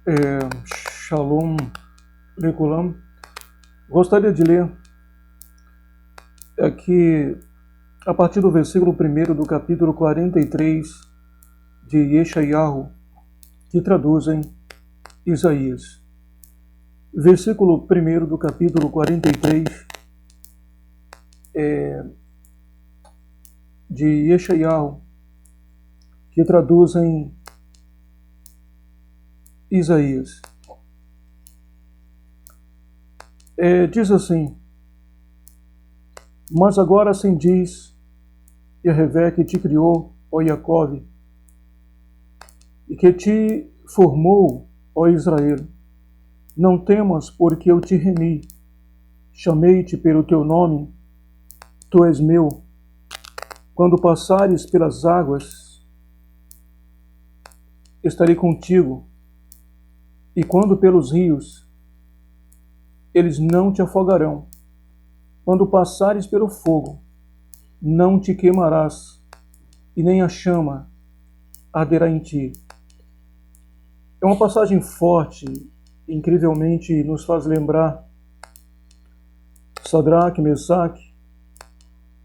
É, Shalom Lekulam. Gostaria de ler aqui a partir do versículo 1 do capítulo 43 de Yeshayahu, que traduzem Isaías. Versículo 1 do capítulo 43 de Yeshayahu, que traduzem Isaías. Diz assim: Mas agora assim diz Yahvé, que te criou, ó Jacob, e que te formou, ó Israel. Não temas, porque eu te remi, chamei-te pelo teu nome, tu és meu. Quando passares pelas águas, estarei contigo, e quando pelos rios, eles não te afogarão. Quando passares pelo fogo, não te queimarás, e nem a chama arderá em ti. É uma passagem forte, incrivelmente nos faz lembrar Sadraque, Mesaque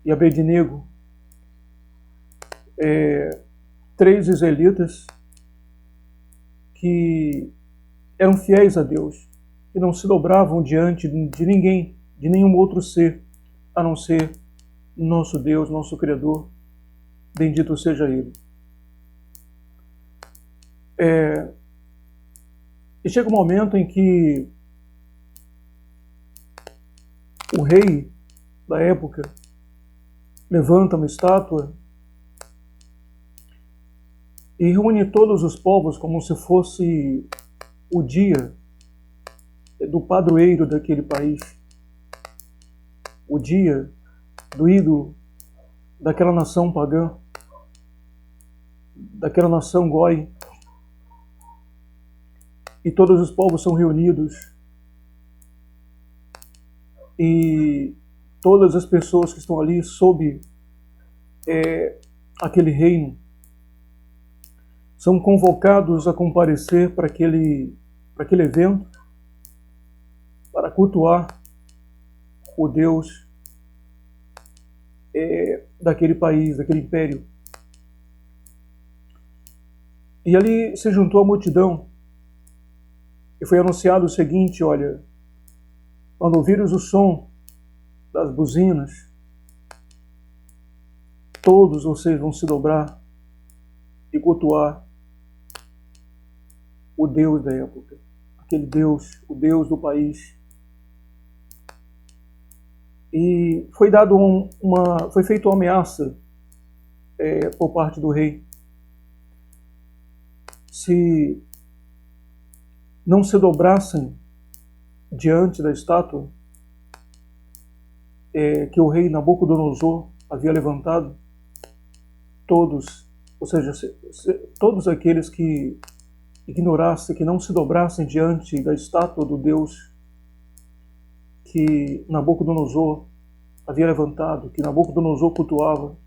e Abednego, três israelitas que eram fiéis a Deus, que não se dobravam diante de ninguém, de nenhum outro ser, a não ser nosso Deus, nosso Criador, bendito seja Ele. E chega um momento em que o rei da época levanta uma estátua e reúne todos os povos como se fosse o dia do padroeiro daquele país, o dia do ídolo daquela nação pagã, daquela nação goi. E todos os povos são reunidos, e todas as pessoas que estão ali sob aquele reino são convocados a comparecer para aquele evento, para cultuar o Deus daquele país, daquele império. E ali se juntou a multidão, e foi anunciado o seguinte: olha, quando ouvires o som das buzinas, todos vocês vão se dobrar e cultuar o Deus da época, aquele Deus, o Deus do país. E foi foi feita uma ameaça por parte do rei. Se não se dobrassem diante da estátua que o rei Nabucodonosor havia levantado, todos, ou seja, todos aqueles que ignorassem, que não se dobrassem diante da estátua do Deus que Nabucodonosor havia levantado, que Nabucodonosor cultuava,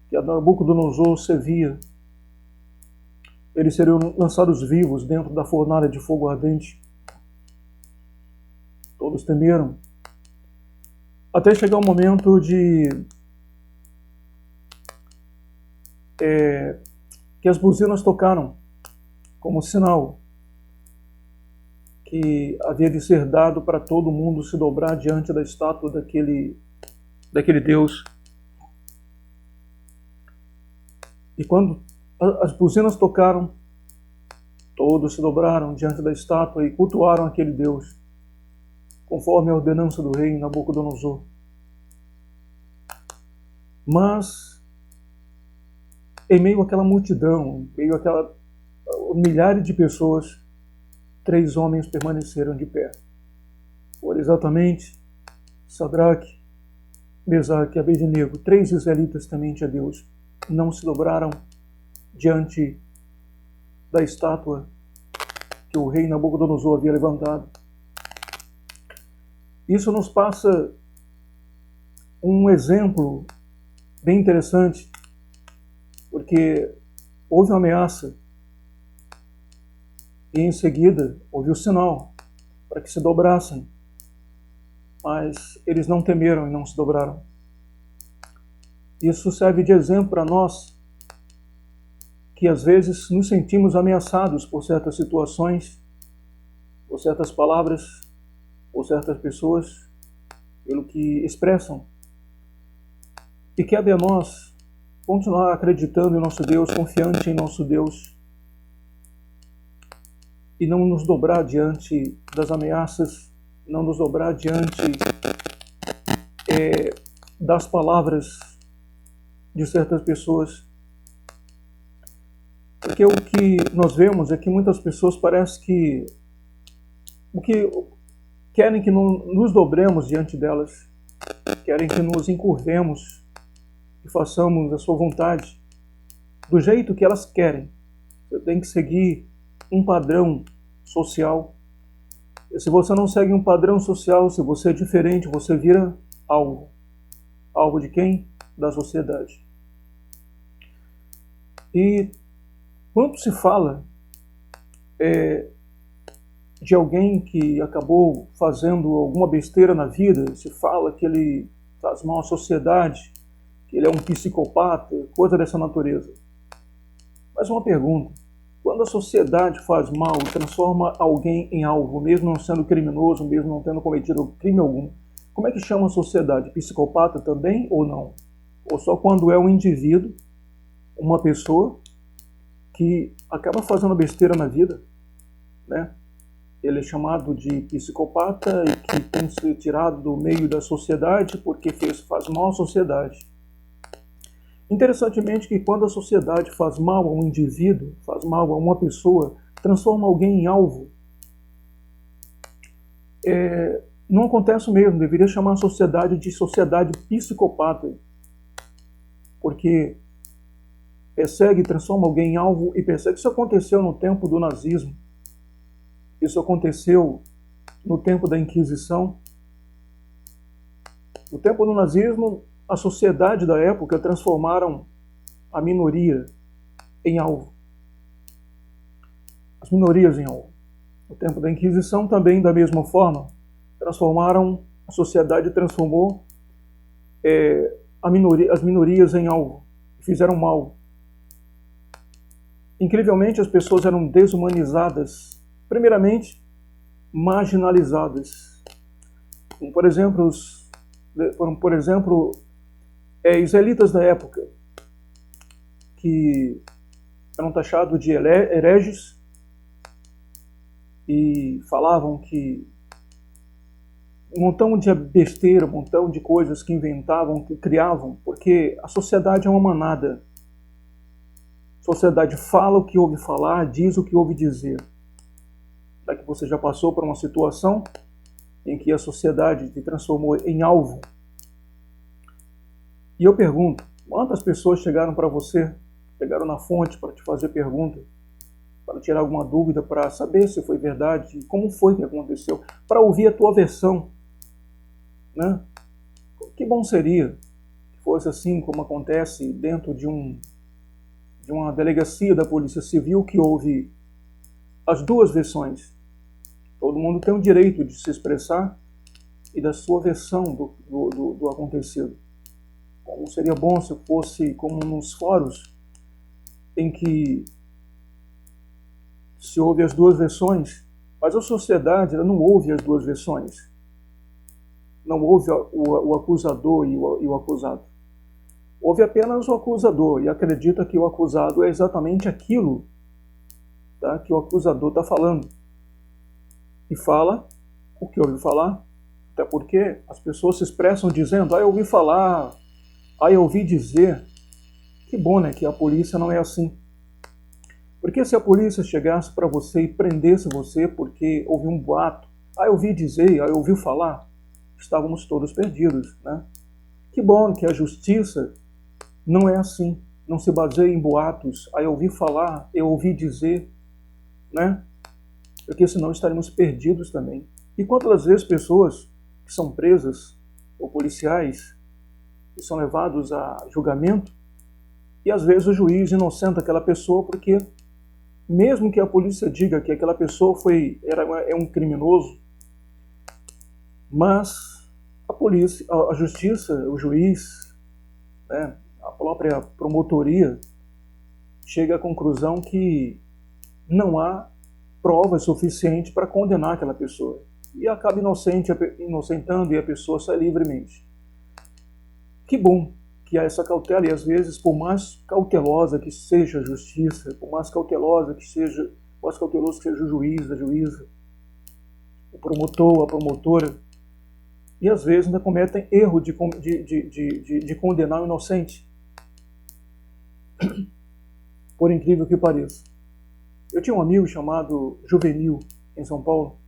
que Nabucodonosor servia, eles seriam lançados vivos dentro da fornalha de fogo ardente. Todos temeram, até chegar o momento que as buzinas tocaram como sinal que havia de ser dado para todo mundo se dobrar diante da estátua daquele Deus. E quando as buzinas tocaram, todos se dobraram diante da estátua e cultuaram aquele Deus, conforme a ordenança do rei Nabucodonosor. Mas, em meio àquela multidão, em meio àquela milhares de pessoas, três homens permaneceram de pé. Foram exatamente Sadraque, Mesaque e Abednego, três israelitas temente a Deus, não se dobraram diante da estátua que o rei Nabucodonosor havia levantado. Isso nos passa um exemplo bem interessante, porque houve uma ameaça e em seguida houve o sinal para que se dobrassem. Mas eles não temeram e não se dobraram. Isso serve de exemplo para nós, que às vezes nos sentimos ameaçados por certas situações, por certas palavras, por certas pessoas, pelo que expressam. E cabe a nós continuar acreditando em nosso Deus, confiante em nosso Deus, e não nos dobrar diante das ameaças, não nos dobrar diante das palavras de certas pessoas. Porque o que nós vemos é que muitas pessoas parece que querem que não nos dobremos diante delas, querem que nos encurvemos e façamos a sua vontade do jeito que elas querem. Você tem que seguir um padrão social. E se você não segue um padrão social, se você é diferente, você vira alvo. Alvo de quem? Da sociedade. E quando se fala de alguém que acabou fazendo alguma besteira na vida, se fala que ele faz mal à sociedade, que ele é um psicopata, coisa dessa natureza. Mas uma pergunta: quando a sociedade faz mal e transforma alguém em alvo, mesmo não sendo criminoso, mesmo não tendo cometido crime algum, como é que chama a sociedade? Psicopata também ou não? Ou só quando é um indivíduo, uma pessoa que acaba fazendo besteira na vida, né? Ele é chamado de psicopata e que tem que ser tirado do meio da sociedade porque faz mal à sociedade. Interessantemente que quando a sociedade faz mal a um indivíduo, faz mal a uma pessoa, transforma alguém em alvo, não acontece o mesmo. Deveria chamar a sociedade de sociedade psicopata, porque persegue e transforma alguém em alvo e persegue. Isso aconteceu no tempo do nazismo, isso aconteceu no tempo da Inquisição. No tempo do nazismo, a sociedade da época transformaram a minoria em alvo. As minorias em alvo. No tempo da Inquisição também, da mesma forma, a sociedade transformou as minorias em alvo. Fizeram mal. Incrivelmente, as pessoas eram desumanizadas. Primeiramente, marginalizadas. Como, por exemplo, israelitas da época, que eram taxados de hereges e falavam que um montão de besteira, um montão de coisas que inventavam, que criavam, porque a sociedade é uma manada. A sociedade fala o que ouve falar, diz o que ouve dizer. Será que você já passou por uma situação em que a sociedade te transformou em alvo? E eu pergunto, quantas pessoas chegaram para você, chegaram na fonte para te fazer pergunta, para tirar alguma dúvida, para saber se foi verdade, como foi que aconteceu, para ouvir a tua versão, né? Que bom seria que fosse assim como acontece dentro de uma delegacia da Polícia Civil, que houve as duas versões. Todo mundo tem o direito de se expressar e da sua versão do acontecido. Como seria bom se fosse como nos fóruns em que se ouve as duas versões, mas a sociedade ela não ouve as duas versões. Não ouve o acusador e o acusado. Ouve apenas o acusador e acredita que o acusado é exatamente aquilo, tá, que o acusador está falando. E fala o que ouve falar, até porque as pessoas se expressam dizendo: eu ouvi falar, eu ouvi dizer. Que bom, né, que a polícia não é assim. Porque se a polícia chegasse para você e prendesse você porque houve um boato, eu ouvi dizer, eu ouvi falar, estávamos todos perdidos, né? Que bom que a justiça não é assim, não se baseia em boatos, eu ouvi falar, eu ouvi dizer, né? Porque senão estaremos perdidos também. E quantas vezes pessoas que são presas, ou policiais, que são levados a julgamento, e às vezes o juiz inocenta aquela pessoa porque mesmo que a polícia diga que aquela pessoa é um criminoso, mas a polícia, a justiça, o juiz, né, a própria promotoria chega à conclusão que não há provas suficientes para condenar aquela pessoa e acaba inocentando e a pessoa sai livremente. Que bom que há essa cautela, e às vezes, por mais cautelosa que seja a justiça, por mais cauteloso que seja o juiz, a juíza, o promotor, a promotora, e às vezes ainda cometem erro de condenar o inocente. Por incrível que pareça. Eu tinha um amigo chamado Juvenil, em São Paulo,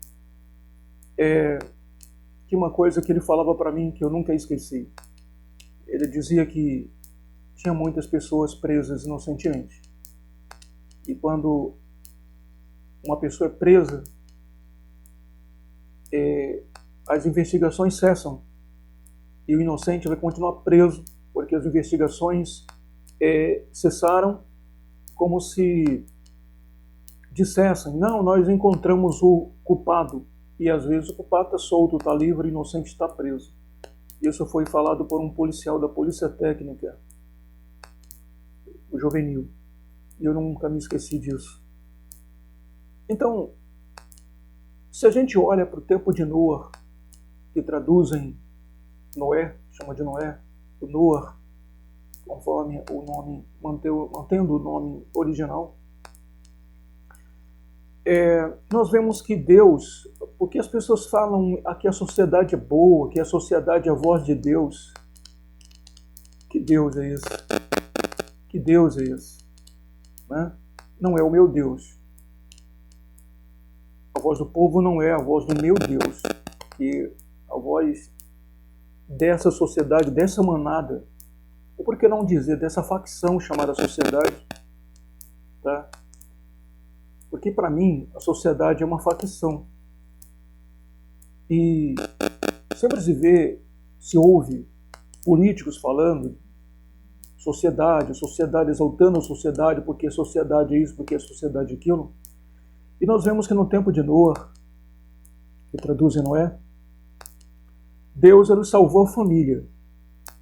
que uma coisa que ele falava para mim que eu nunca esqueci. Ele dizia que tinha muitas pessoas presas inocentemente. E quando uma pessoa é presa, as investigações cessam. E o inocente vai continuar preso, porque as investigações cessaram, como se dissessem, não, nós encontramos o culpado. E às vezes o culpado está solto, está livre, o inocente está preso. Isso foi falado por um policial da Polícia Técnica, o Juvenil. E eu nunca me esqueci disso. Então, se a gente olha para o tempo de Noé, que traduzem Noé, chama de Noé, o Noah, conforme o nome, mantendo o nome original, nós vemos que Deus, porque as pessoas falam que a sociedade é boa, que a sociedade é a voz de Deus. Que Deus é esse? Que Deus é esse? Né? Não é o meu Deus. A voz do povo não é a voz do meu Deus. Que a voz dessa sociedade, dessa manada, ou por que não dizer dessa facção chamada sociedade, tá? Porque para mim a sociedade é uma facção. E sempre se ouve políticos falando sociedade exaltando a sociedade, porque a sociedade é isso, porque a sociedade é aquilo. E nós vemos que no tempo de Noé, que traduz em Noé, Deus ele salvou a família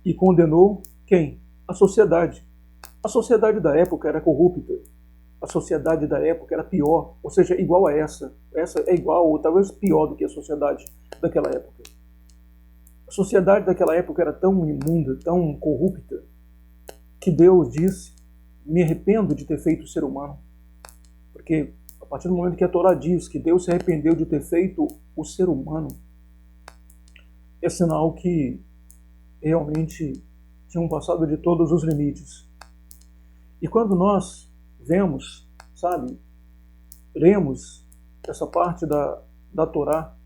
e condenou quem? A sociedade. A sociedade da época era corrupta. A sociedade da época era pior, ou seja, igual a essa. Essa é igual, ou talvez pior do que a sociedade daquela época. A sociedade daquela época era tão imunda, tão corrupta, que Deus disse, me arrependo de ter feito o ser humano. Porque a partir do momento que a Torá diz que Deus se arrependeu de ter feito o ser humano, é sinal que realmente tinham passado de todos os limites. E quando nós vemos, sabe, lemos essa parte da Torá,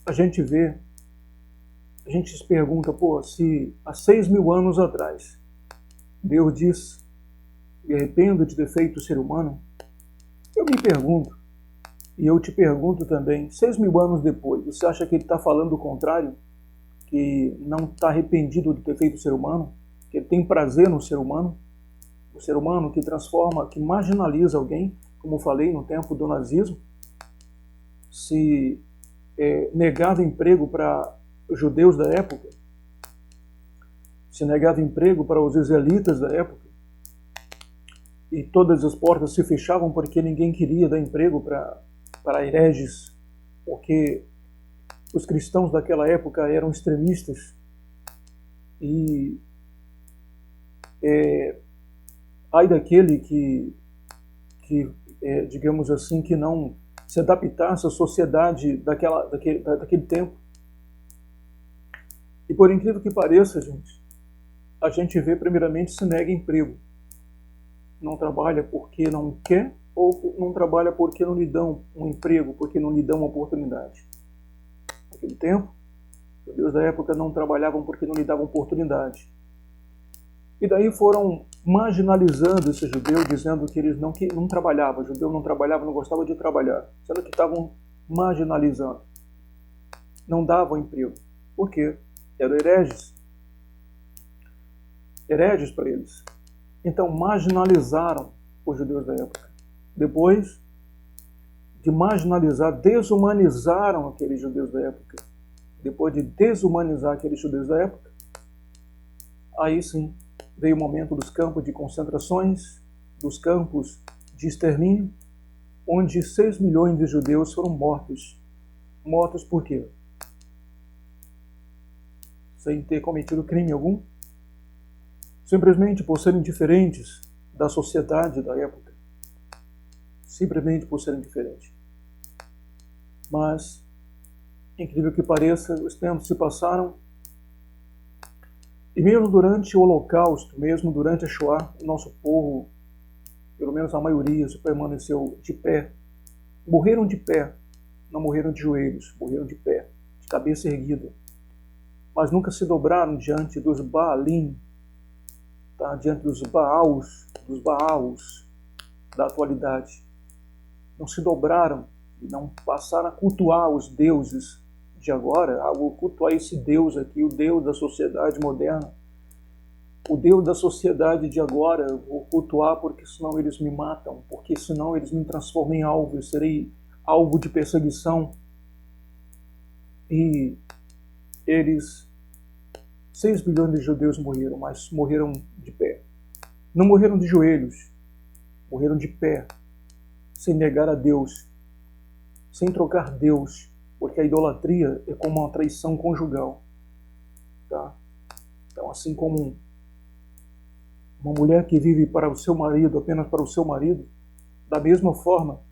a gente se pergunta, se há 6.000 anos atrás Deus disse, me arrependo de ter feito o ser humano, eu me pergunto, e eu te pergunto também, 6.000 anos depois, você acha que ele está falando o contrário? Que não está arrependido de ter feito o ser humano? Que ele tem prazer no ser humano? O ser humano que transforma, que marginaliza alguém, como eu falei no tempo do nazismo, se negava emprego para os judeus da época, se negava emprego para os israelitas da época, e todas as portas se fechavam porque ninguém queria dar emprego para hereges, porque os cristãos daquela época eram extremistas e ai daquele que digamos assim, que não se adaptasse à sociedade daquele tempo. E por incrível que pareça, a gente vê primeiramente se nega emprego. Não trabalha porque não quer, ou não trabalha porque não lhe dão um emprego, porque não lhe dão uma oportunidade. Naquele tempo, os judeus da época não trabalhavam porque não lhe davam oportunidade. E daí foram marginalizando esse judeu, dizendo que eles não trabalhavam, o judeu não trabalhava, não gostava de trabalhar, sendo que estavam marginalizando. Não davam emprego. Por quê? Eram hereges. Hereges para eles. Então marginalizaram os judeus da época. Depois de marginalizar, desumanizaram aqueles judeus da época. Depois de desumanizar aqueles judeus da época, aí sim veio o momento dos campos de concentrações, dos campos de extermínio, onde 6 milhões de judeus foram mortos. Mortos por quê? Sem ter cometido crime algum, simplesmente por serem diferentes da sociedade da época, simplesmente por serem diferentes. Mas, incrível que pareça, os tempos se passaram e mesmo durante o Holocausto, mesmo durante a Shoah, o nosso povo, pelo menos a maioria, se permaneceu de pé. Morreram de pé, não morreram de joelhos, morreram de pé, de cabeça erguida. Mas nunca se dobraram diante dos Baalim, tá? Diante dos Baals da atualidade. Não se dobraram e não passaram a cultuar os deuses de agora, vou cultuar esse Deus aqui, o Deus da sociedade moderna, o Deus da sociedade de agora, eu vou cultuar porque senão eles me matam, porque senão eles me transformam em alvo, eu serei alvo de perseguição. E eles, 6 bilhões de judeus morreram, mas morreram de pé. Não morreram de joelhos, morreram de pé, sem negar a Deus, sem trocar Deus, porque a idolatria é como uma traição conjugal. Tá? Então, assim como uma mulher que vive para o seu marido, apenas para o seu marido, da mesma forma,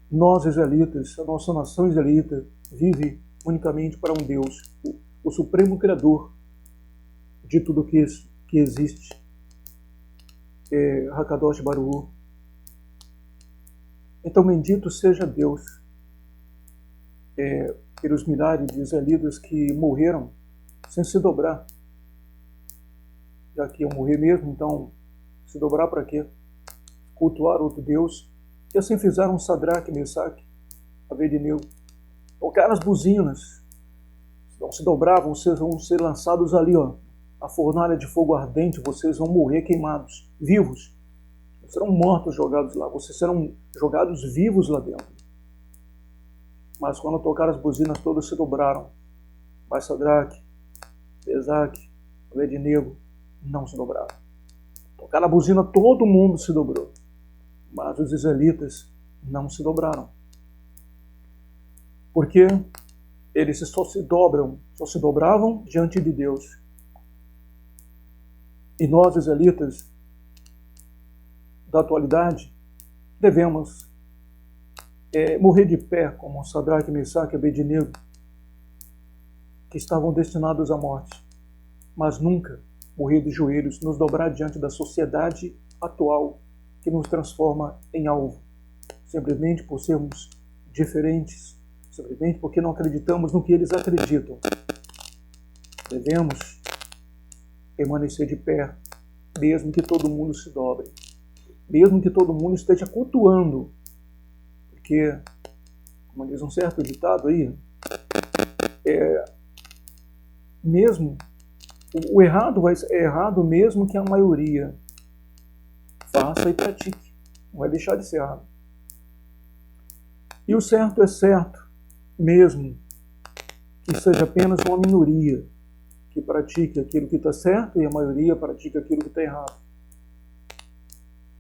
nós israelitas, a nossa nação israelita, vive unicamente para um Deus, o Supremo Criador de tudo que existe. Hakadosh Baruch. Então, bendito seja Deus pelos milhares de israelitas que morreram sem se dobrar. Já que iam morrer mesmo, então se dobrar para quê? Cultuar outro Deus. E assim fizeram Sadraque, Mesaque, Abednego. Tocaram as buzinas. Não se dobravam, vocês vão ser lançados ali, ó, a fornalha de fogo ardente, vocês vão morrer queimados, vivos. Serão mortos jogados lá, vocês serão jogados vivos lá dentro. Mas quando tocaram as buzinas, todos se dobraram. Mas Sadraque, Mesaque, Abednego não se dobraram. Tocaram a buzina, todo mundo se dobrou. Mas os israelitas não se dobraram. Porque eles só se dobravam diante de Deus. E nós, israelitas, da atualidade, devemos morrer de pé, como Sadraque, Mesaque e Abednego, que estavam destinados à morte, mas nunca morrer de joelhos, nos dobrar diante da sociedade atual que nos transforma em alvo, simplesmente por sermos diferentes, simplesmente porque não acreditamos no que eles acreditam. Devemos permanecer de pé, mesmo que todo mundo se dobre, mesmo que todo mundo esteja cultuando, porque, como diz um certo ditado aí, mesmo o errado é errado mesmo que a maioria faça e pratique, não vai deixar de ser errado. E o certo é certo, mesmo que seja apenas uma minoria que pratique aquilo que está certo e a maioria pratique aquilo que está errado.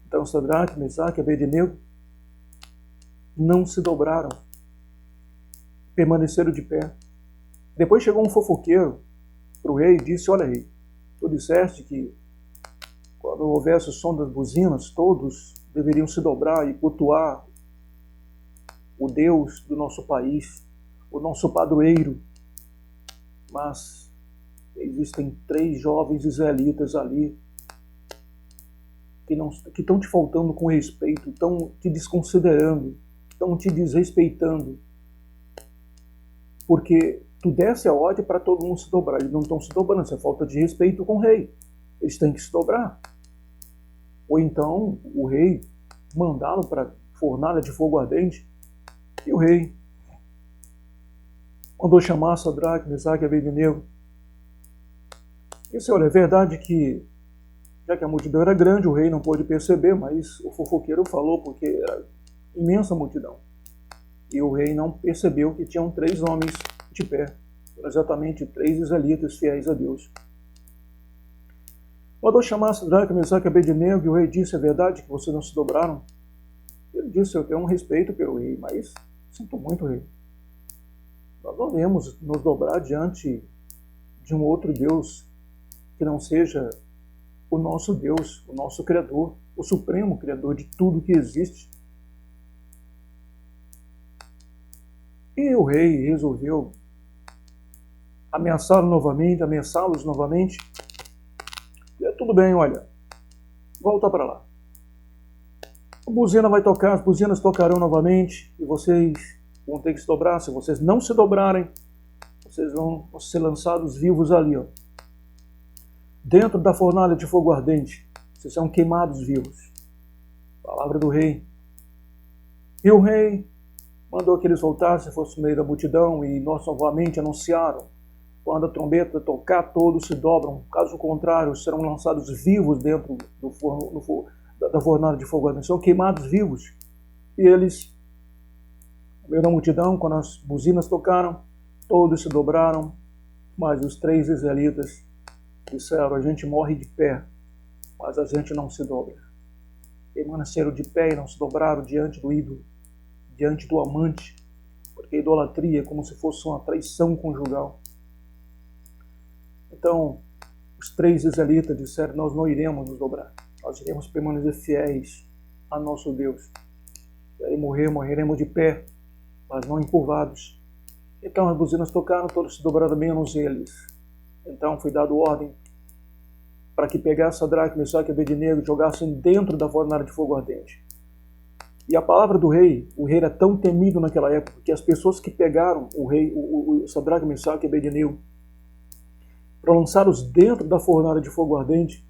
Então Sadraque, Mesaque e Abednego não se dobraram, permaneceram de pé. Depois chegou um fofoqueiro para o rei e disse: olha, rei, tu disseste que quando houvesse o som das buzinas, todos deveriam se dobrar e cultuar o Deus do nosso país, o nosso padroeiro. Mas existem 3 jovens israelitas ali que estão te faltando com respeito, estão te desconsiderando, estão te desrespeitando, porque tu desse a ordem para todo mundo se dobrar. Eles não estão se dobrando, isso é falta de respeito com o rei. Eles têm que se dobrar. Ou então o rei mandá-lo para fornalha de fogo ardente. E o rei mandou chamar Sadraque, Mesaque e Abednego. E disse: olha, é verdade que Já que a multidão era grande, o rei não pôde perceber, mas o fofoqueiro falou porque era imensa multidão. E o rei não percebeu que tinham 3 homens de pé, exatamente 3 israelitas fiéis a Deus. Mandou chamar Sadraque, Mesaque e Abednego, e o rei disse: é verdade que vocês não se dobraram? Ele disse: eu tenho um respeito pelo rei, mas sinto muito, rei. Nós não devemos nos dobrar diante de um outro Deus que não seja o nosso Deus, o nosso Criador, o supremo Criador de tudo que existe. E o rei resolveu ameaçá-los novamente. E tudo bem, olha, volta para lá. A buzina vai tocar, as buzinas tocarão novamente e vocês vão ter que se dobrar. Se vocês não se dobrarem, vocês vão ser lançados vivos ali, ó, dentro da fornalha de fogo ardente. Vocês são queimados vivos. Palavra do rei. E o rei mandou que eles voltassem, fossem no meio da multidão, e nós novamente anunciaram: quando a trombeta tocar, todos se dobram. Caso contrário, serão lançados vivos dentro do forno, da fornalha de fogo ardente. São queimados vivos. E eles, no meio da multidão, quando as buzinas tocaram, todos se dobraram, mas os 3 israelitas disseram: a gente morre de pé, mas a gente não se dobra. Permaneceram de pé e não se dobraram diante do ídolo, diante do amante, porque a idolatria é como se fosse uma traição conjugal. Então, os 3 israelitas disseram: nós não iremos nos dobrar, nós iremos permanecer fiéis a nosso Deus. E aí morreremos de pé, mas não encurvados. Então as buzinas tocaram, todos se dobraram, menos eles. Então foi dado ordem para que pegassem Sadraque, Mesaque e Abednego e jogassem dentro da fornalha de fogo ardente. E a palavra do rei, o rei era tão temido naquela época, que as pessoas que pegaram o rei, o Sadraque, Mesaque e Abednego, para lançá-los dentro da fornalha de fogo ardente,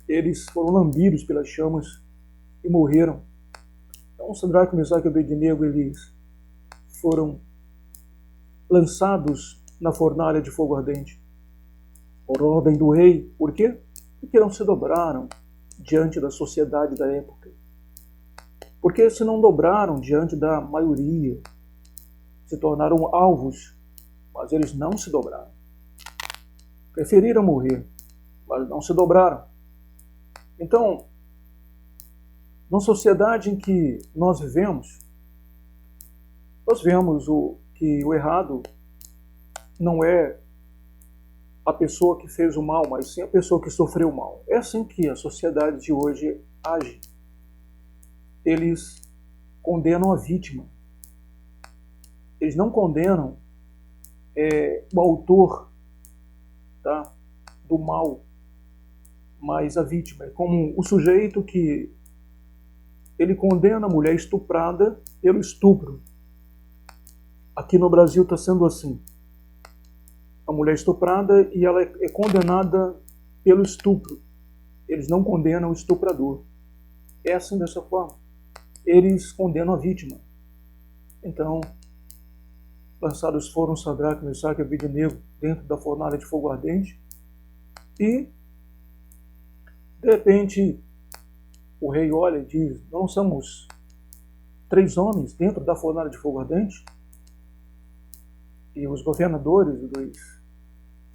eles foram lambidos pelas chamas e morreram. Então Sadraque, Mesaque e Abednego, eles foram lançados na fornalha de fogo ardente, por ordem do rei. Por quê? Porque não se dobraram diante da sociedade da época. Porque se não dobraram diante da maioria, se tornaram alvos, mas eles não se dobraram. Preferiram morrer, mas não se dobraram. Então, na sociedade em que nós vivemos, nós vemos que o errado não é a pessoa que fez o mal, mas sim a pessoa que sofreu o mal. É assim que a sociedade de hoje age. Eles condenam a vítima. Eles não condenam o autor, tá, do mal, mas a vítima. É como o sujeito que ele condena a mulher estuprada pelo estupro. Aqui no Brasil está sendo assim. A mulher estuprada e ela é condenada pelo estupro. Eles não condenam o estuprador. É assim, dessa forma. Eles condenam a vítima. Então, lançados foram Sadraque, Mesaque e Abednego dentro da fornalha de fogo ardente. E, de repente, o rei olha e diz: não somos 3 homens dentro da fornalha de fogo ardente? E os governadores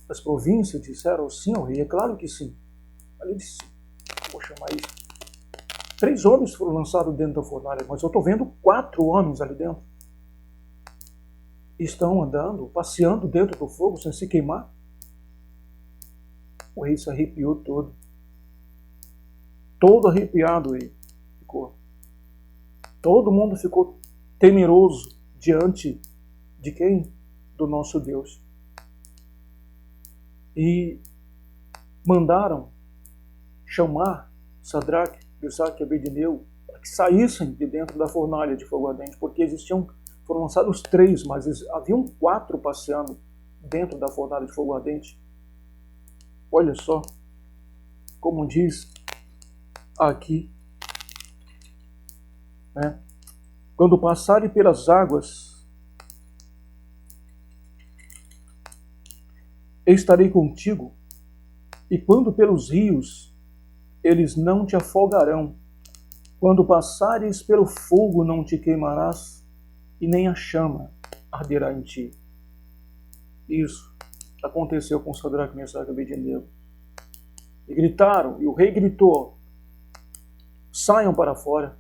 das províncias disseram: sim, ao rei, é claro que sim. Ele disse: vou chamar isso. 3 homens foram lançados dentro da fornalha, mas eu estou vendo 4 homens ali dentro. Estão andando, passeando dentro do fogo sem se queimar. O rei se arrepiou todo. Todo arrepiado ele ficou. Todo mundo ficou temeroso diante de quem? Do nosso Deus. E mandaram chamar Sadraque, Mesaque e Abednego para que saíssem de dentro da fornalha de fogo ardente, porque foram lançados 3, mas haviam 4 passeando dentro da fornalha de fogo ardente. Olha só, como diz aqui, né? Quando passarem pelas águas, eu estarei contigo, e quando pelos rios, eles não te afogarão. Quando passares pelo fogo, não te queimarás, e nem a chama arderá em ti. Isso aconteceu com Sadraque, Mesaque e Abednego. E gritaram, e o rei gritou: saiam para fora.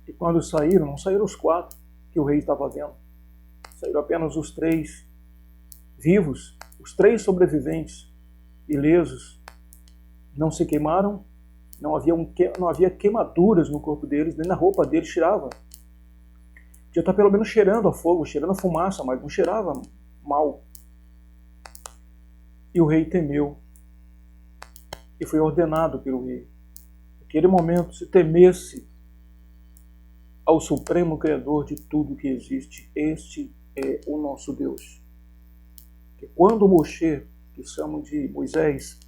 E quando saíram, não saíram os 4 que o rei estava vendo. Saíram apenas os 3 vivos, os 3 sobreviventes, ilesos. Não se queimaram, não havia queimaduras no corpo deles, nem na roupa deles cheirava. Já está pelo menos cheirando a fogo, cheirando a fumaça, mas não cheirava mal. E o rei temeu. E foi ordenado pelo rei. Naquele momento, se temesse ao Supremo Criador de tudo que existe. Este é o nosso Deus. Que quando Moshe, que chamam de Moisés,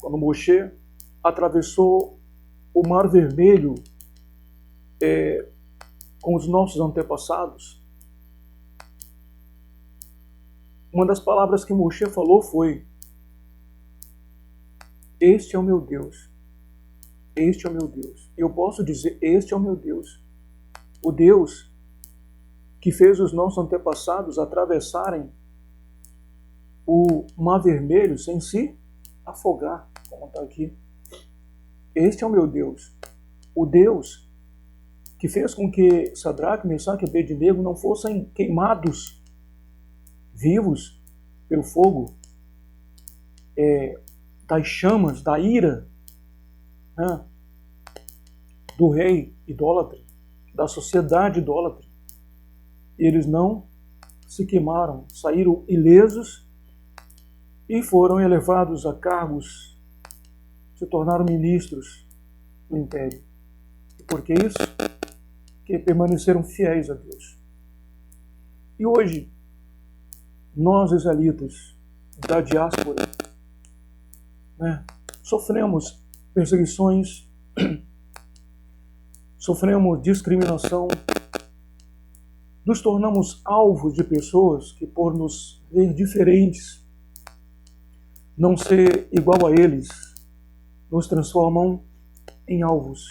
quando Moshe atravessou o Mar Vermelho com os nossos antepassados, uma das palavras que Moshe falou foi: este é o meu Deus. Este é o meu Deus. Eu posso dizer, este é o meu Deus. O Deus que fez os nossos antepassados atravessarem o Mar Vermelho sem se afogar, como está aqui. Este é o meu Deus. O Deus que fez com que Sadraque, Mesaque e Abednego não fossem queimados vivos pelo fogo das chamas, da ira, né, do rei idólatra, da sociedade idólatra. Eles não se queimaram, saíram ilesos e foram elevados a cargos, se tornaram ministros do império. E por que isso? Porque permaneceram fiéis a Deus. E hoje, nós israelitas da diáspora, né, sofremos perseguições, sofremos discriminação, nos tornamos alvos de pessoas que, por nos ver diferentes, não ser igual a eles, nos transformam em alvos.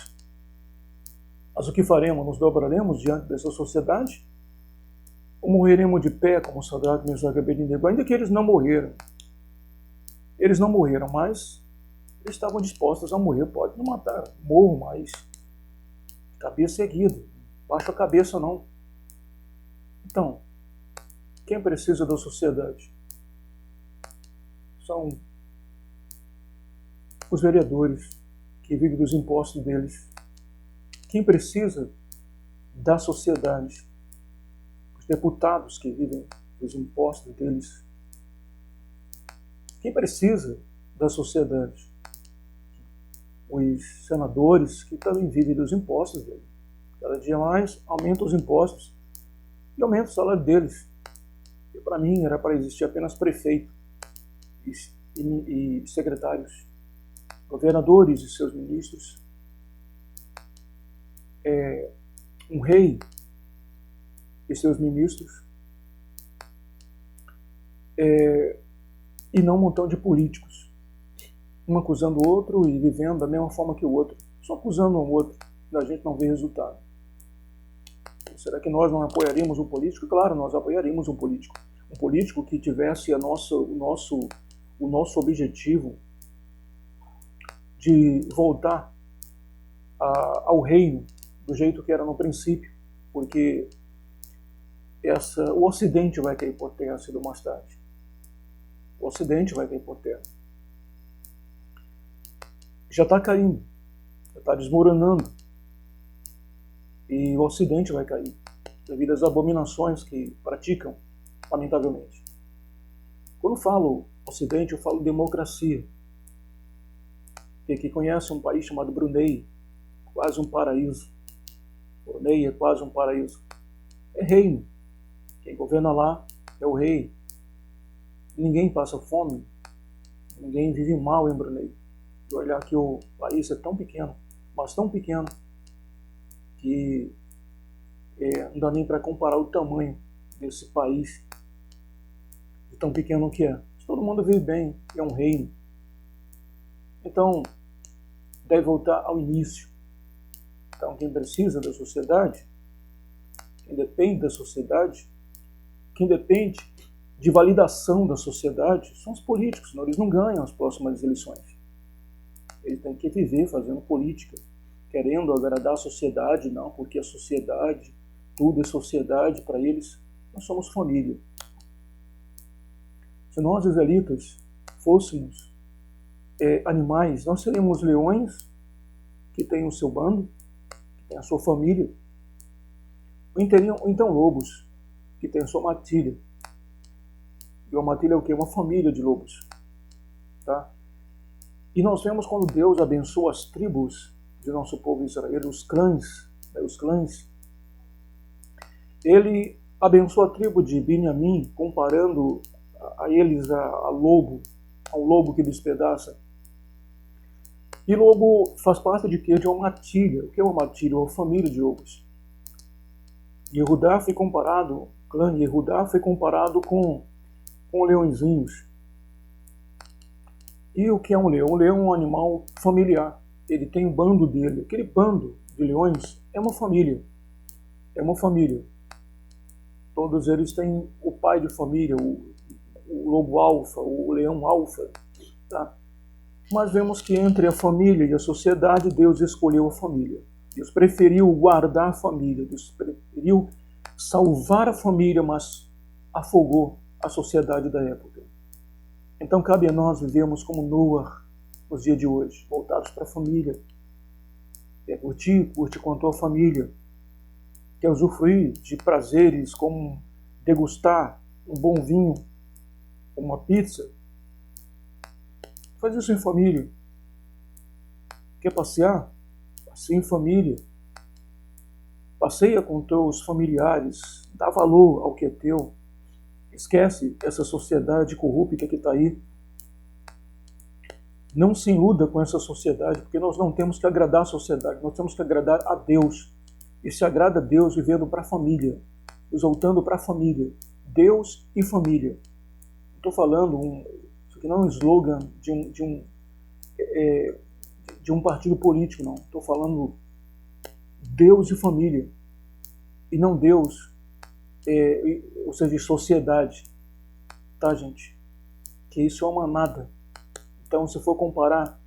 Mas o que faremos? Nos dobraremos diante dessa sociedade? Ou morreremos de pé, como Sadraque, Mesaque e Abednego? Ainda que eles não morreram. Eles não morreram, mas eles estavam dispostos a morrer. Pode não matar, morro, mas cabeça erguida. Baixa a cabeça, não. Então, quem precisa da sociedade? São os vereadores que vivem dos impostos deles. Quem precisa da sociedade? Os deputados que vivem dos impostos deles. Quem precisa da sociedade? Os senadores que também vivem dos impostos deles. Cada dia mais aumenta os impostos e aumenta o salário deles. E para mim era para existir apenas prefeito e secretários, governadores e seus ministros, um rei e seus ministros, e não um montão de políticos, um acusando o outro e vivendo da mesma forma que o outro, só acusando um outro, e a gente não vê resultado. Será que nós não apoiaríamos um político? Claro, nós apoiaríamos um político que tivesse o nosso objetivo de voltar ao reino do jeito que era no princípio, porque o Ocidente vai cair por terra cedo ou mais tarde. O Ocidente vai cair por terra. Já está caindo, já está desmoronando. E o Ocidente vai cair, devido às abominações que praticam, lamentavelmente. Quando eu falo Ocidente, eu falo democracia. Quem aqui conhece um país chamado Brunei, quase um paraíso. Brunei é quase um paraíso. É reino. Quem governa lá é o rei. Ninguém passa fome, ninguém vive mal em Brunei. De olhar que o país é tão pequeno, mas tão pequeno, que não dá nem para comparar o tamanho desse país, de tão pequeno que é. Mas todo mundo vive bem, é um reino. Então, deve voltar ao início. Então, quem precisa da sociedade, quem depende da sociedade, quem depende de validação da sociedade, são os políticos, senão eles não ganham as próximas eleições. Eles têm que viver fazendo política, querendo agradar a sociedade, não, porque a sociedade, tudo é sociedade para eles. Nós somos família. Se nós, israelitas, fôssemos animais, nós seríamos leões que têm o seu bando, que têm a sua família, ou então lobos, que têm a sua matilha. E uma matilha é o quê? Uma família de lobos. Tá? E nós vemos quando Deus abençoa as tribos de nosso povo Israel, os clãs, ele abençoa a tribo de Benjamim, comparando a eles ao lobo que despedaça. E lobo faz parte de quê? De uma matilha. O que é uma matilha? Uma família de lobos. Yehudá foi comparado, o clã Yehudá foi comparado com leõezinhos. E o que é um leão? O leão é um animal familiar. Ele tem um bando dele. Aquele bando de leões é uma família. É uma família. Todos eles têm o pai de família, o lobo alfa, o leão alfa. Tá? Mas vemos que entre a família e a sociedade, Deus escolheu a família. Deus preferiu guardar a família. Deus preferiu salvar a família, mas afogou a sociedade da época. Então cabe a nós vivermos como Noé nos dias de hoje, voltados para a família. Quer curte com a tua família. Quer usufruir de prazeres como degustar um bom vinho, uma pizza. Faz isso em família. Quer passear? Passeia em família. Passeia com teus familiares. Dá valor ao que é teu. Esquece essa sociedade corrupta que está aí. Não se iluda com essa sociedade, porque nós não temos que agradar a sociedade, nós temos que agradar a Deus. E se agrada a Deus vivendo para a família, voltando para a família. Deus e família. Estou falando, isso aqui não é um slogan de um partido político, não. Estou falando Deus e família. E não Deus, ou seja, sociedade. Tá, gente? Que isso é uma manada. Então, se for comparar,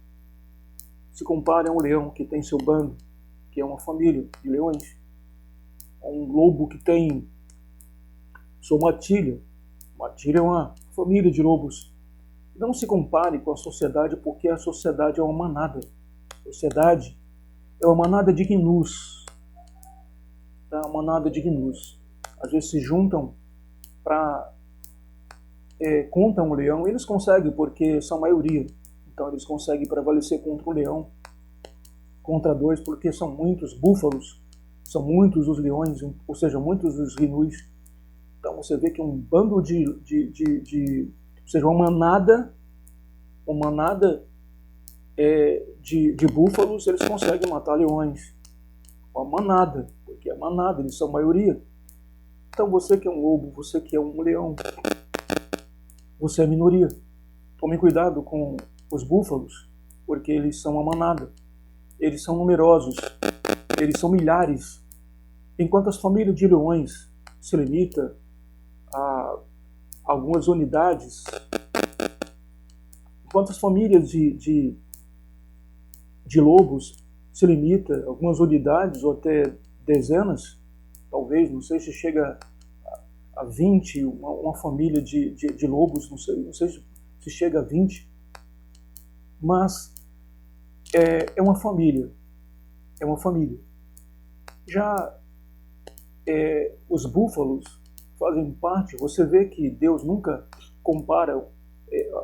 se compara a um leão que tem seu bando, que é uma família de leões, a um lobo que tem sua matilha. Matilha é uma família de lobos. Não se compare com a sociedade, porque a sociedade é uma manada. A sociedade é uma manada de gnus. Tá? Uma manada de gnus. Às vezes se juntam para contra um leão. Eles conseguem, porque são a maioria. Então eles conseguem prevalecer contra um leão, contra dois, porque são muitos búfalos, são muitos os leões, ou seja, muitos os gnus. Então você vê que um bando ou seja, uma manada de búfalos, eles conseguem matar leões. Uma manada, porque é manada, eles são a maioria. Então você que é um lobo, você que é um leão, você é a minoria. Tome cuidado com os búfalos, porque eles são uma manada. Eles são numerosos, eles são milhares. Enquanto as famílias de leões se limitam a algumas unidades, enquanto as famílias de lobos se limitam a algumas unidades ou até dezenas, talvez, não sei se chega a 20, uma família de lobos, não sei se chega a 20, mas é uma família. É uma família. Já os búfalos fazem parte, você vê que Deus nunca compara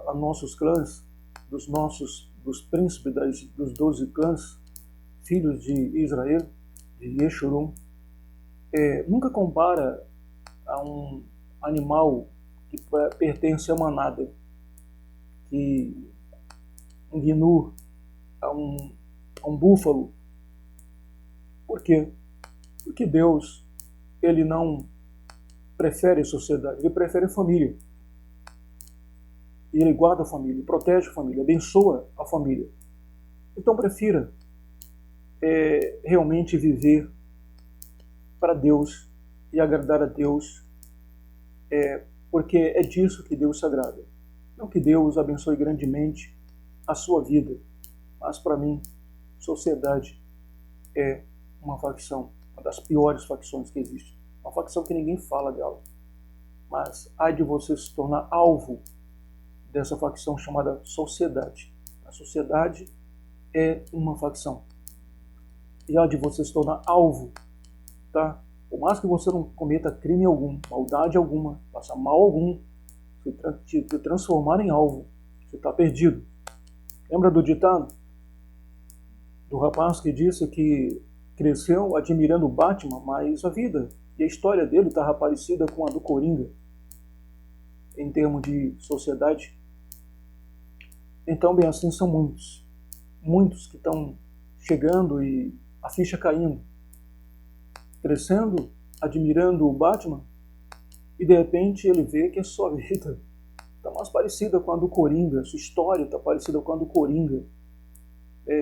a nossos clãs, dos príncipes dos 12 clãs, filhos de Israel, de Yeshurun, nunca compara a um animal que pertence a manada, que um gnu, a um búfalo. Por quê? Porque Deus, ele não prefere a sociedade, ele prefere a família. E ele guarda a família, protege a família, abençoa a família. Então prefira realmente viver para Deus e agradar a Deus, porque é disso que Deus se agrada. Não que Deus abençoe grandemente a sua vida, mas para mim, sociedade é uma facção, uma das piores facções que existe. Uma facção que ninguém fala dela, mas há de você se tornar alvo dessa facção chamada sociedade. A sociedade é uma facção. E há de você se tornar alvo, tá? Por mais que você não cometa crime algum, maldade alguma, faça mal algum, se transformar em alvo, você está perdido. Lembra do ditado? Do rapaz que disse que cresceu admirando o Batman, mas a vida e a história dele estava parecida com a do Coringa, em termos de sociedade. Então, bem assim, são muitos que estão chegando e a ficha caindo, crescendo, admirando o Batman, e de repente ele vê que a sua vida está mais parecida com a do Coringa, a sua história está parecida com a do Coringa.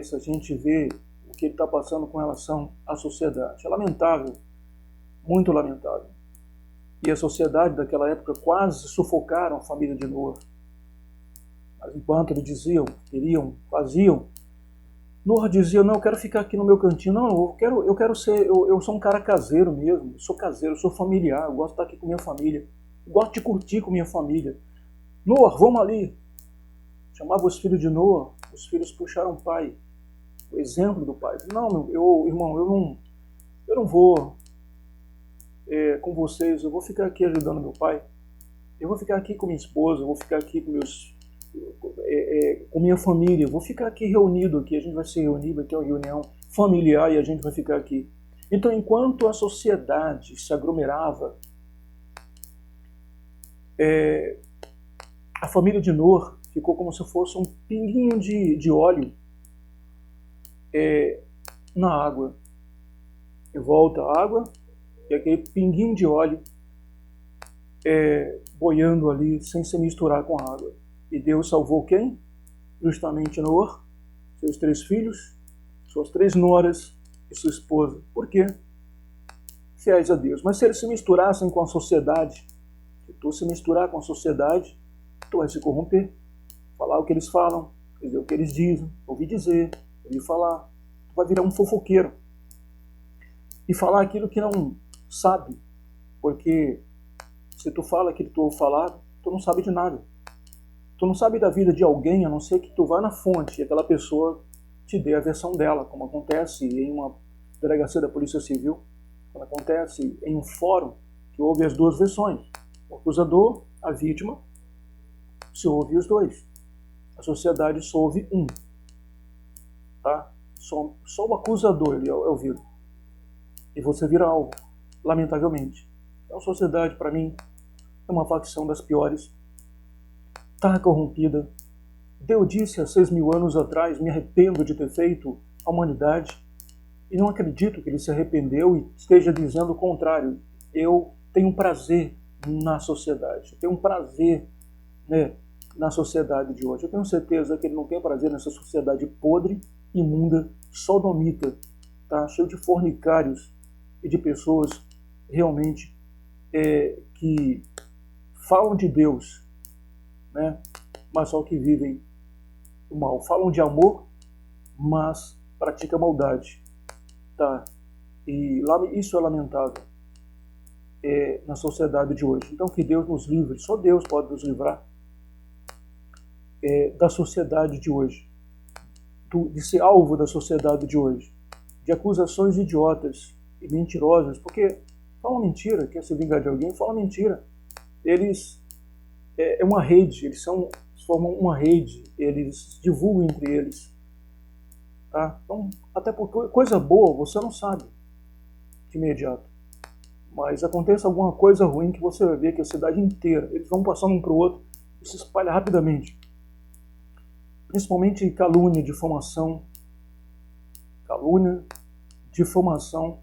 Se a gente vê o que ele está passando com relação à sociedade. É lamentável, muito lamentável. E a sociedade daquela época quase sufocaram a família de Noé. Mas enquanto eles diziam, queriam, faziam, Noé dizia: não, eu quero ficar aqui no meu cantinho. Não, eu quero ser, eu sou um cara caseiro mesmo, eu sou caseiro, eu sou familiar, eu gosto de estar aqui com minha família, eu gosto de curtir com minha família. Noé, vamos ali. Chamava os filhos de Noé, os filhos puxaram o pai, o exemplo do pai. Não, irmão, eu não vou com vocês, eu vou ficar aqui ajudando meu pai, eu vou ficar aqui com minha esposa, eu vou ficar aqui com com minha família, eu vou ficar aqui reunido aqui, a gente vai se reunir, vai ter uma reunião familiar e a gente vai ficar aqui. Então, enquanto a sociedade se aglomerava, a família de Noé ficou como se fosse um pinguinho de óleo na água. E volta a água e aquele pinguinho de óleo boiando ali sem se misturar com a água. E Deus salvou quem? Justamente Noé, seus 3 filhos, suas 3 noras e sua esposa. Por quê? Fiéis a Deus. Mas se eles se misturassem com a sociedade, se tu se misturar com a sociedade, tu vai se corromper. Falar o que eles falam, dizer o que eles dizem, ouvir dizer, ouvir falar. Tu vai virar um fofoqueiro. E falar aquilo que não sabe. Porque se tu fala aquilo que tu ouve falar, tu não sabe de nada. Tu não sabe da vida de alguém, a não ser que tu vá na fonte e aquela pessoa te dê a versão dela, como acontece em uma delegacia da Polícia Civil, como acontece em um fórum que ouve as 2 versões. O acusador, a vítima, se ouve os 2. A sociedade só ouve um. Tá? Só o acusador ele é ouvido. E você vira alvo, lamentavelmente. Então a sociedade, para mim, é uma facção das piores. Está corrompida. Deus disse há 6.000 anos atrás: me arrependo de ter feito a humanidade. E não acredito que ele se arrependeu e esteja dizendo o contrário. Eu tenho prazer na sociedade. Eu tenho um prazer, na sociedade de hoje. Eu tenho certeza que ele não tem prazer nessa sociedade podre, imunda, sodomita, tá? Cheio de fornicários e de pessoas realmente que falam de Deus, mas só que vivem o mal. Falam de amor, mas praticam maldade. Tá? E isso é lamentável na sociedade de hoje. Então que Deus nos livre, só Deus pode nos livrar da sociedade de hoje, de ser alvo da sociedade de hoje, de acusações idiotas e mentirosas, porque falam mentira, quer se vingar de alguém, falam mentira. Eles é uma rede, eles formam uma rede, eles divulgam entre eles. Tá? Então, até porque coisa boa você não sabe de imediato. Mas acontece alguma coisa ruim que você vai ver que a cidade inteira, eles vão passando um para o outro e se espalha rapidamente. Principalmente calúnia, difamação. Calúnia, difamação.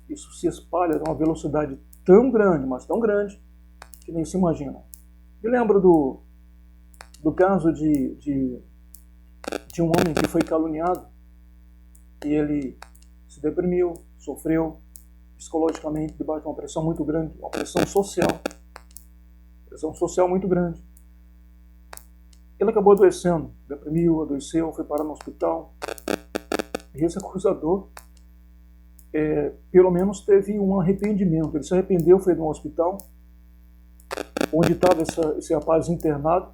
Isso se espalha a uma velocidade tão grande, mas tão grande, que nem se imagina. Me lembro do caso de de um homem que foi caluniado e ele se deprimiu, sofreu psicologicamente debaixo de uma pressão muito grande, uma pressão social muito grande. Ele acabou adoecendo, deprimiu, adoeceu, foi parar no hospital. E esse acusador, pelo menos teve um arrependimento. Ele se arrependeu, foi no hospital, onde estava esse rapaz internado,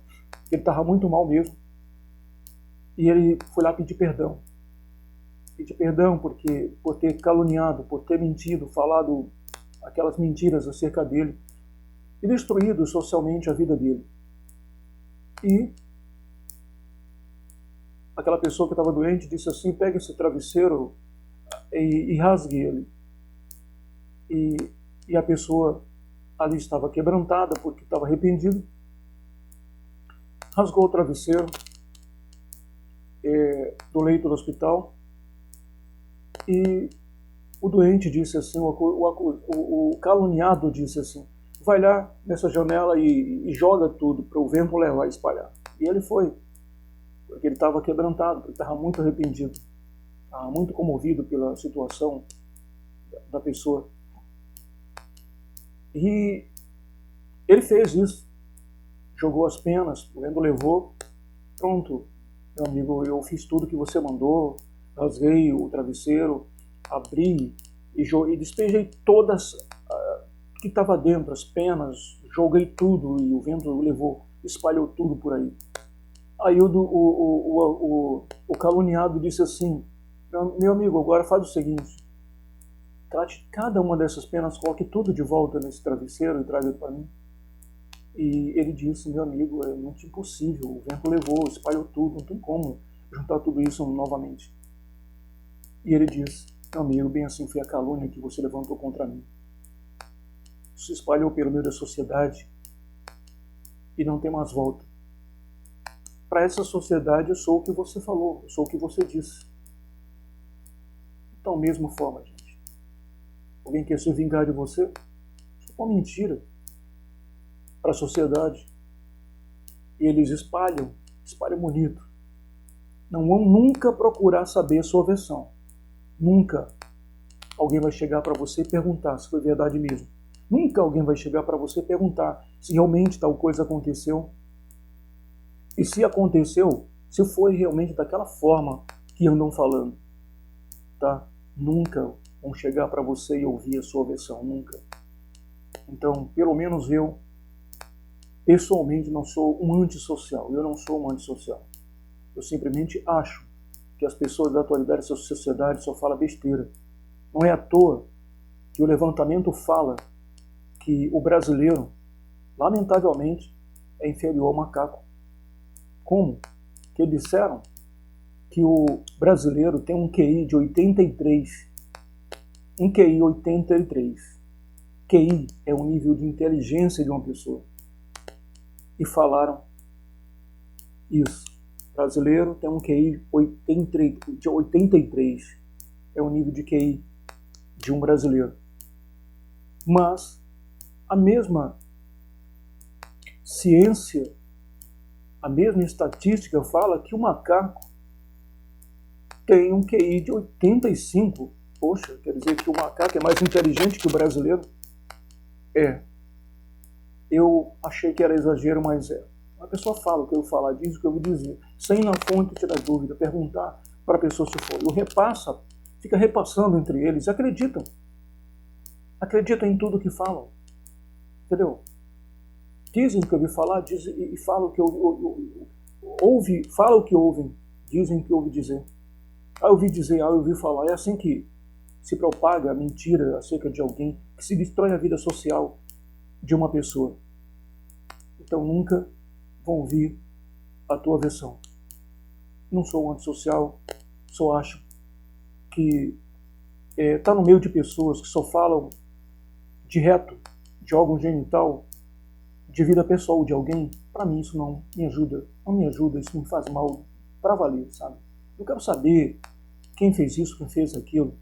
ele estava muito mal mesmo. E ele foi lá pedir perdão. Pedir perdão por ter caluniado, por ter mentido, falado aquelas mentiras acerca dele e destruído socialmente a vida dele. E aquela pessoa que estava doente disse assim: pegue esse travesseiro e rasgue ele. E a pessoa ali estava quebrantada porque estava arrependido. Rasgou o travesseiro do leito do hospital e o doente disse assim, o caluniado disse assim: vai lá nessa janela e joga tudo para o vento levar e espalhar. E ele foi, porque ele estava quebrantado, porque estava muito arrependido, estava muito comovido pela situação da pessoa. E ele fez isso, jogou as penas, o vento levou, pronto, meu amigo, eu fiz tudo que você mandou, rasguei o travesseiro, abri e despejei todas que estava dentro, as penas, joguei tudo e o vento levou, espalhou tudo por aí. Aí o caluniado disse assim: meu amigo, agora faz o seguinte, trate cada uma dessas penas, coloque tudo de volta nesse travesseiro e traga para mim. E ele disse: meu amigo, é muito impossível, o vento levou, espalhou tudo, não tem como juntar tudo isso novamente. E ele disse: meu amigo, bem assim foi a calúnia que você levantou contra mim. Isso se espalhou pelo meio da sociedade e não tem mais volta. Para essa sociedade eu sou o que você falou, eu sou o que você disse. Então, mesma forma, gente. Alguém quer se vingar de você? Isso é uma mentira para a sociedade. E eles espalham bonito. Não vão nunca procurar saber a sua versão. Nunca alguém vai chegar para você e perguntar se foi verdade mesmo. Nunca alguém vai chegar para você e perguntar se realmente tal coisa aconteceu. E se aconteceu, se foi realmente daquela forma que andam falando. Tá? Nunca vão chegar para você e ouvir a sua versão. Nunca. Então, pelo menos eu, pessoalmente, não sou um antissocial. Eu não sou um antissocial. Eu simplesmente acho que as pessoas da atualidade dessa sociedade só falam besteira. Não é à toa que o levantamento fala que o brasileiro, lamentavelmente, é inferior ao macaco. Como? Que disseram que o brasileiro tem um QI de 83. Um QI 83. QI é o nível de inteligência de uma pessoa. E falaram isso. O brasileiro tem um QI de 83. É o nível de QI de um brasileiro. Mas a mesma ciência, a mesma estatística fala que o macaco tem um QI de 85. Poxa, quer dizer que o macaco é mais inteligente que o brasileiro? Eu achei que era exagero, mas é. A pessoa fala o que eu vou falar, diz o que eu vou dizer, sem na fonte tirar dúvida, perguntar para a pessoa se foi. O repassa, fica repassando entre eles, acreditam em tudo que falam, entendeu? Dizem o que eu ouvi falar, dizem e falam o que falam o que ouvem, dizem o que ouvi dizer. Eu ouvi dizer, eu ouvi falar. É assim que se propaga a mentira acerca de alguém, que se destrói a vida social de uma pessoa. Então nunca vão ouvir a tua versão. Não sou um antissocial, só acho que tá no meio de pessoas que só falam direto de órgão genital, de vida pessoal de alguém. Para mim isso não me ajuda, isso me faz mal para valer, sabe? Eu quero saber quem fez isso, quem fez aquilo.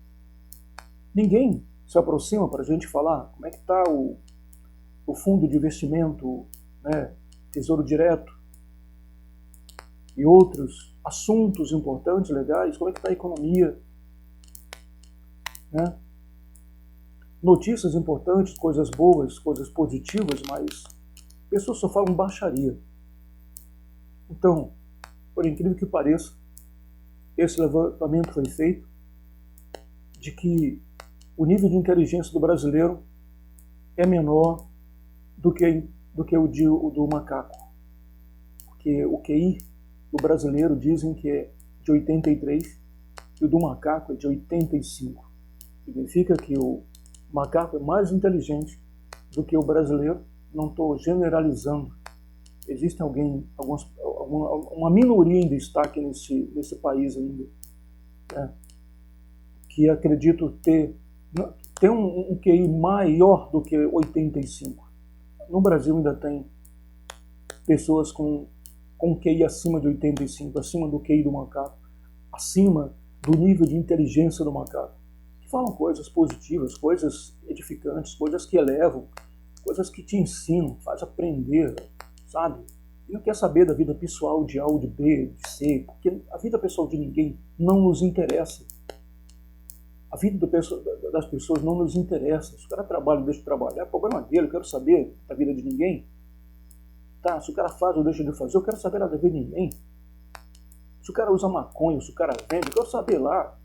Ninguém se aproxima para a gente falar como é que está o fundo de investimento, né, Tesouro Direto e outros assuntos importantes, legais, como é que está a economia, né? Notícias importantes, coisas boas, coisas positivas, mas pessoas só falam baixaria. Então, por incrível que pareça, esse levantamento foi feito de que o nível de inteligência do brasileiro é menor do que o do macaco. Porque o QI do brasileiro dizem que é de 83 e o do macaco é de 85. Significa que o macaco é mais inteligente do que o brasileiro. Não estou generalizando. Existe uma minoria em destaque nesse país ainda, né, que acredito ter um QI maior do que 85. No Brasil ainda tem pessoas com QI acima de 85, acima do QI do macaco, acima do nível de inteligência do macaco, que falam coisas positivas, coisas edificantes, coisas que elevam, coisas que te ensinam, faz aprender, sabe? E não quer saber da vida pessoal de A ou de B, de C, porque a vida pessoal de ninguém não nos interessa. A vida das pessoas não nos interessa. Se o cara trabalha ou deixa de trabalhar, é problema dele, eu quero saber da vida de ninguém. Tá? Se o cara faz ou deixa de fazer, eu quero saber da vida de ninguém. Se o cara usa maconha, se o cara vende, eu quero saber lá.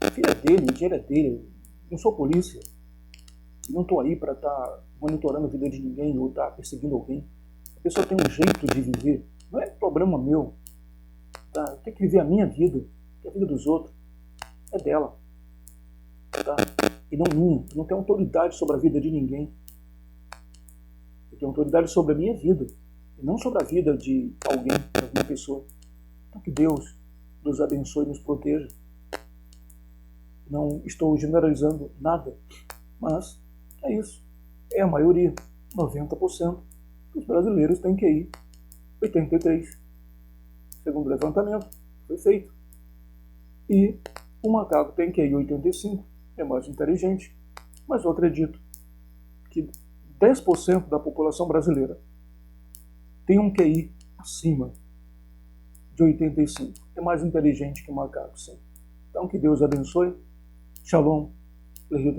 O filho é dele, o dinheiro é dele. Não sou polícia. Não estou aí para estar monitorando a vida de ninguém ou estar perseguindo alguém. A pessoa tem um jeito de viver. Não é problema meu. Tá? Eu tenho que viver a minha vida, que a vida dos outros é dela. Tá? E não minha. Eu não tenho autoridade sobre a vida de ninguém. Eu tenho autoridade sobre a minha vida. E não sobre a vida de alguém, de alguma pessoa. Então que Deus nos abençoe e nos proteja. Não estou generalizando nada, mas é isso. É a maioria, 90% dos brasileiros têm QI 83. Segundo o levantamento, foi feito. E o macaco tem QI 85, é mais inteligente. Mas eu acredito que 10% da população brasileira tem um QI acima de 85. É mais inteligente que o macaco, sim. Então que Deus abençoe. Shalom. Lehi.